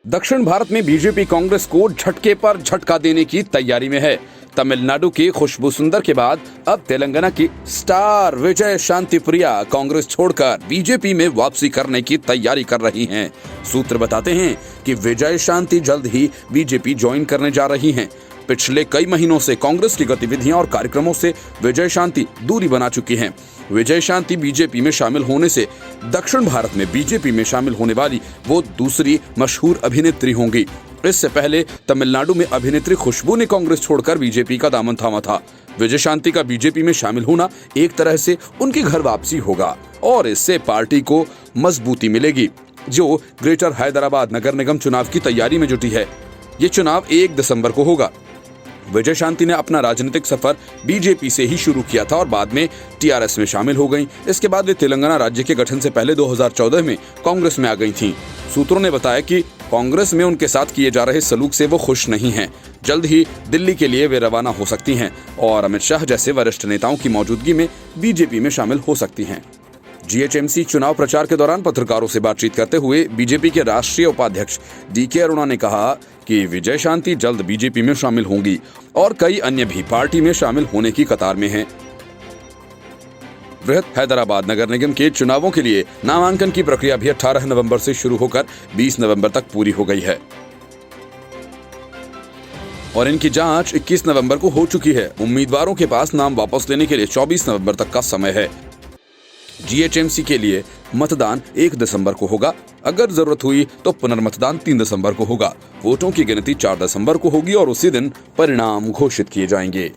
दक्षिण भारत में बीजेपी कांग्रेस को झटके पर झटका देने की तैयारी में है। तमिलनाडु की खुशबू सुंदर के बाद अब तेलंगाना की स्टार विजय शांति प्रिया कांग्रेस छोड़कर बीजेपी में वापसी करने की तैयारी कर रही हैं। सूत्र बताते हैं कि विजय शांति जल्द ही बीजेपी ज्वाइन करने जा रही हैं। पिछले कई महीनों से कांग्रेस की गतिविधियां और कार्यक्रमों से विजय शांति दूरी बना चुकी हैं। विजय शांति बीजेपी में शामिल होने से दक्षिण भारत में बीजेपी में शामिल होने वाली वो दूसरी मशहूर अभिनेत्री होंगी। इससे पहले तमिलनाडु में अभिनेत्री खुशबू ने कांग्रेस छोड़कर बीजेपी का दामन थामा था। विजय शांति का बीजेपी में शामिल होना एक तरह से उनकी घर वापसी होगा और इससे पार्टी को मजबूती मिलेगी, जो ग्रेटर हैदराबाद नगर निगम चुनाव की तैयारी में जुटी है। ये चुनाव 1 दिसंबर को होगा। विजय शांति ने अपना राजनीतिक सफर बीजेपी से ही शुरू किया था और बाद में टीआरएस में शामिल हो गईं। इसके बाद वे तेलंगाना राज्य के गठन से पहले 2014 में कांग्रेस में आ गई थीं। सूत्रों ने बताया कि कांग्रेस में उनके साथ किए जा रहे सलूक से वो खुश नहीं हैं। जल्द ही दिल्ली के लिए वे रवाना हो सकती हैं और अमित शाह जैसे वरिष्ठ नेताओं की मौजूदगी में बीजेपी में शामिल हो सकती हैं। जीएचएमसी चुनाव प्रचार के दौरान पत्रकारों से बातचीत करते हुए बीजेपी के राष्ट्रीय उपाध्यक्ष डीके अरुणा ने कहा कि विजय शांति जल्द बीजेपी में शामिल होंगी और कई अन्य भी पार्टी में शामिल होने की कतार में हैं। बृहत हैदराबाद नगर निगम के चुनावों के लिए नामांकन की प्रक्रिया भी 18 नवंबर से शुरू होकर 20 नवंबर तक पूरी हो गई है और इनकी जांच 21 नवंबर को हो चुकी है। उम्मीदवारों के पास नाम वापस लेने के लिए 24 नवंबर तक का समय है। जीएचएमसी के लिए मतदान 1 दिसंबर को होगा। अगर जरूरत हुई तो पुनर्मतदान 3 दिसंबर को होगा। वोटों की गिनती 4 दिसंबर को होगी और उसी दिन परिणाम घोषित किए जाएंगे।